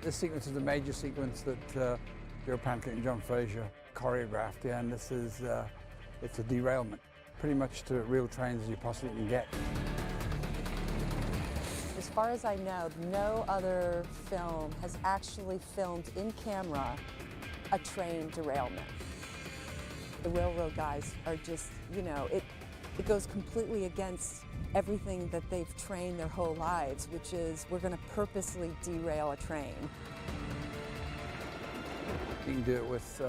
This sequence is a major sequence that Joe Pankett and John Fraser choreographed, yeah, and this is, it's a derailment, pretty much to real trains as you possibly can get. As far as I know, no other film has actually filmed in camera a train derailment. The railroad guys are just, you know, it goes completely against everything that they've trained their whole lives, which is we're going to purposely derail a train. You can do it with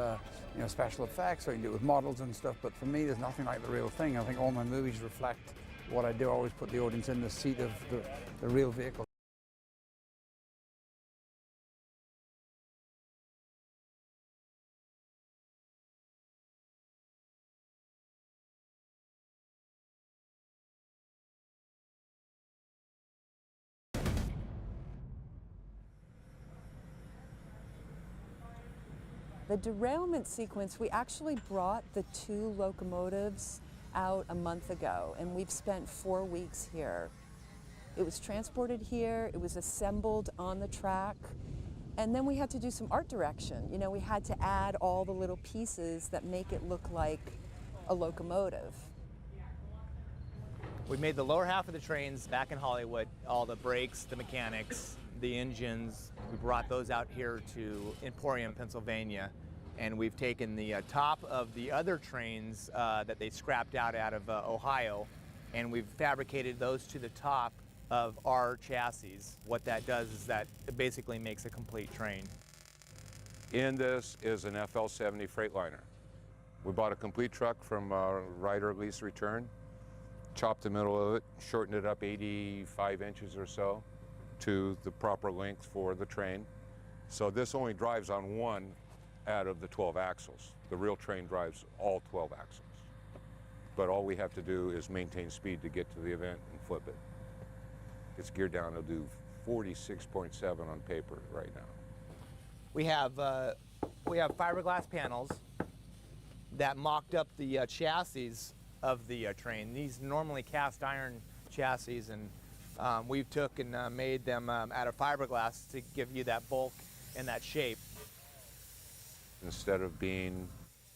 you know, special effects, or you can do it with models and stuff, but for me there's nothing like the real thing. I think all my movies reflect what I do. I always put the audience in the seat of the real vehicle. The derailment sequence, we actually brought the 2 locomotives out a month ago, and we've spent 4 weeks here. It was transported here, it was assembled on the track, and then we had to do some art direction. You know, we had to add all the little pieces that make it look like a locomotive. We made the lower half of the trains back in Hollywood, all the brakes, the mechanics, the engines. We brought those out here to Emporium, Pennsylvania, and we've taken the top of the other trains that they scrapped out of Ohio, and we've fabricated those to the top of our chassis. What that does is that it basically makes a complete train. In this is an FL-70 Freightliner. We bought a complete truck from Ryder Lease Return, chopped the middle of it, shortened it up 85 inches or so to the proper length for the train. So this only drives on one out of the 12 axles. The real train drives all 12 axles. But all we have to do is maintain speed to get to the event and flip it. It's geared down to do 46.7 on paper right now. We have fiberglass panels that mocked up the chassis of the train. These normally cast iron chassis, and we took and made them out of fiberglass to give you that bulk and that shape. Instead of being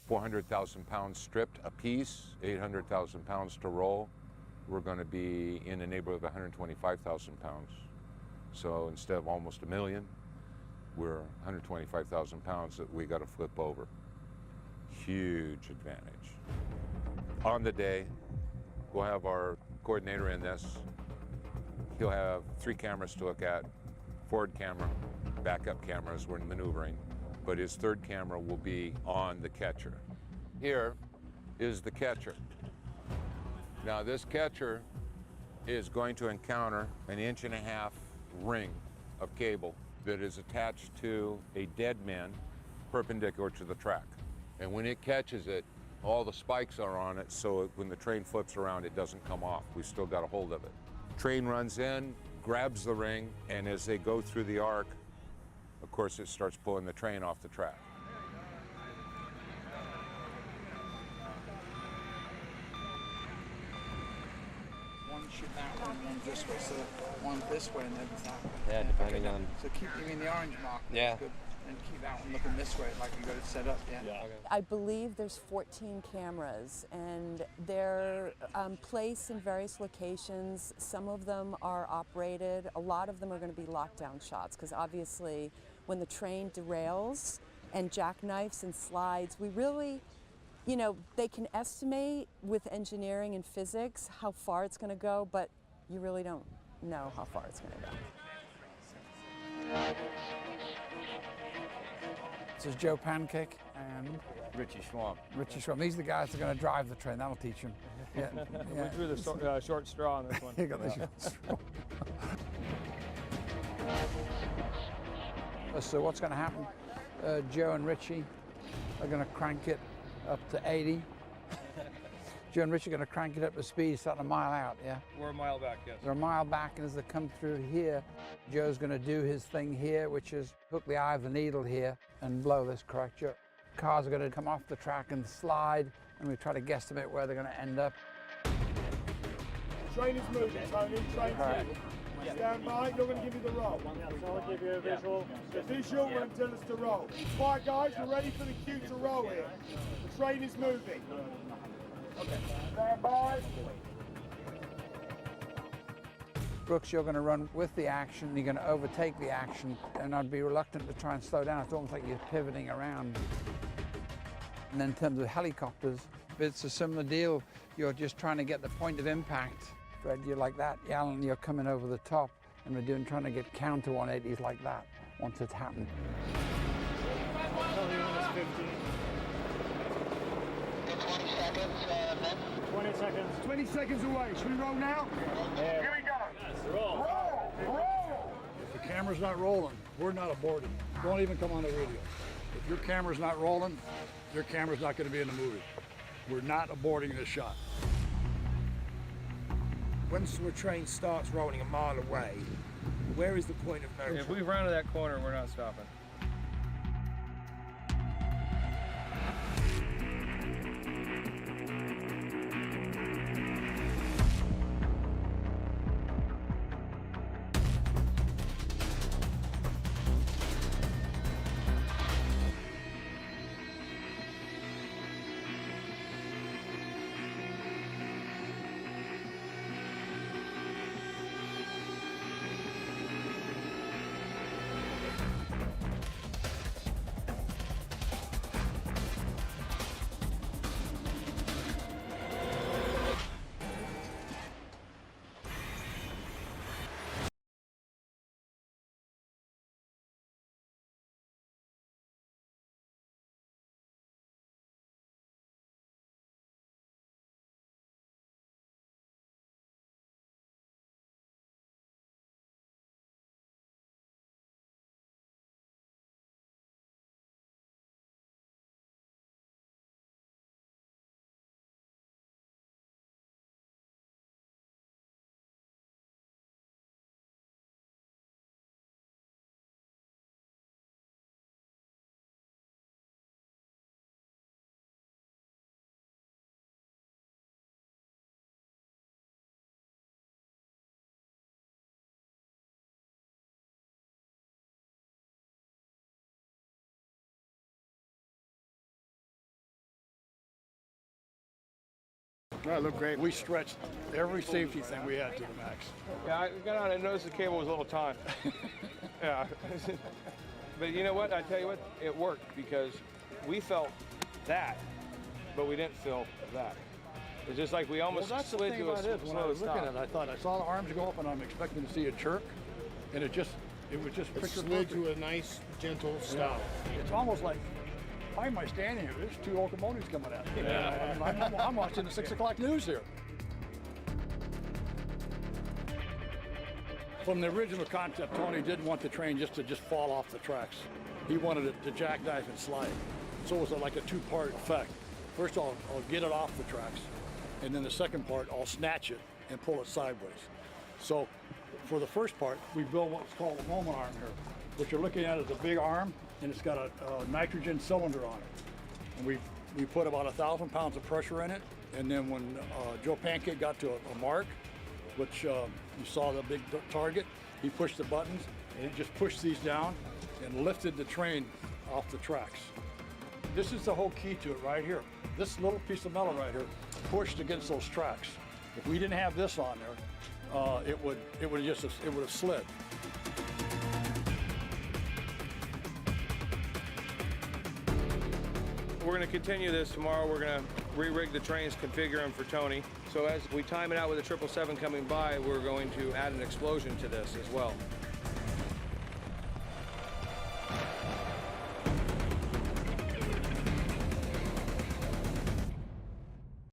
400,000 pounds stripped a piece, 800,000 pounds to roll, we're going to be in the neighborhood of 125,000 pounds. So instead of almost 1 million, we're 125,000 pounds that we got to flip over. Huge advantage. On the day, we'll have our coordinator in this. He'll have 3 cameras to look at, forward camera, backup cameras, we're maneuvering, but his 3rd camera will be on the catcher. Here is the catcher. Now this catcher is going to encounter an 1.5 inch ring of cable that is attached to a dead man perpendicular to the track. And when it catches it, all the spikes are on it, so when the train flips around, it doesn't come off. We've still got a hold of it. Train runs in, grabs the ring, and as they go through the arc, of course, it starts pulling the train off the track. One shoot that one this way, so one this way, and then that way. Yeah, depending on... So keep in the orange mark. Yeah. Good. And keep that one looking this way, like you got it set up, yeah? Yeah. Okay. I believe there's 14 cameras, and they're placed in various locations. Some of them are operated. A lot of them are going to be lockdown shots, because obviously when the train derails and jackknifes and slides, we really, you know, they can estimate with engineering and physics how far it's going to go, but you really don't know how far it's going to go. This is Joe Pankett and Richie Schwamp. Richie Schwamp. These are the guys that are going to drive the train. That'll teach them. Yeah, yeah. We drew the short straw on this one. You got the short straw. So what's going to happen? Joe and Richie are going to crank it up to 80. Joe and Richie are going to crank it up to speed, starting a mile out, yeah? We're a mile back, yes. They're a mile back, and as they come through here, Joe's going to do his thing here, which is hook the eye of the needle here and blow this, correct, Joe? Cars are going to come off the track and slide, and we try to guesstimate where they're going to end up. Train is moving, Tony. Train's All right. Stand by, you're going to give me the roll. So I'll give you a visual. The visual will tell us to roll. Right, guys, we're ready for the cue to roll here. The train is moving. Okay. Stand by. Brooks, you're going to run with the action, you're going to overtake the action, and I'd be reluctant to try and slow down. It's almost like you're pivoting around. And then in terms of helicopters, it's a similar deal. You're just trying to get the point of impact. Fred, you're like that. Alan, you're coming over the top, and we're trying to get counter 180s like that once it's happened. I'll tell you when it's 15. 20 seconds, then. 20 seconds. 20 seconds away. Should we roll now? Yeah. Here we go. Yes, roll. Roll! Roll! If the camera's not rolling, we're not aborting. Don't even come on the radio. If your camera's not rolling, your camera's not going to be in the movie. We're not aborting this shot. Once the train starts rolling a mile away, where is the point of no If we rounded that corner, we're not stopping. That looked great. We stretched every safety thing we had to the max. Yeah, I got on and noticed the cable was a little taut. Yeah. But you know what? I tell you what, it worked because we felt that, but we didn't feel that. It's just like we almost Well, that's the slid thing to a about it. When I slow was looking stop. at it, I thought I saw the arms go up, and I'm expecting to see a jerk, and it was just It picture slid perfect. to a nice, gentle stop. It's almost like, why am I standing here? There's two locomotives coming at me. Yeah. I mean, I'm watching the 6 o'clock news here. From the original concept, Tony didn't want the train to fall off the tracks. He wanted it to jackknife and slide. So it was like a two-part effect. First, I'll get it off the tracks, and then the second part, I'll snatch it and pull it sideways. So for the first part, we built what's called a moment arm here. What you're looking at is a big arm, and it's got a nitrogen cylinder on it. And we put about 1,000 pounds of pressure in it, and then when Joe Pancake got to a mark, which you saw the big target, he pushed the buttons, and he just pushed these down and lifted the train off the tracks. This is the whole key to it right here. This little piece of metal right here pushed against those tracks. If we didn't have this on there, it would have slid. We're going to continue this tomorrow. We're going to re-rig the trains, configure them for Tony. So as we time it out with the 777 coming by, we're going to add an explosion to this as well.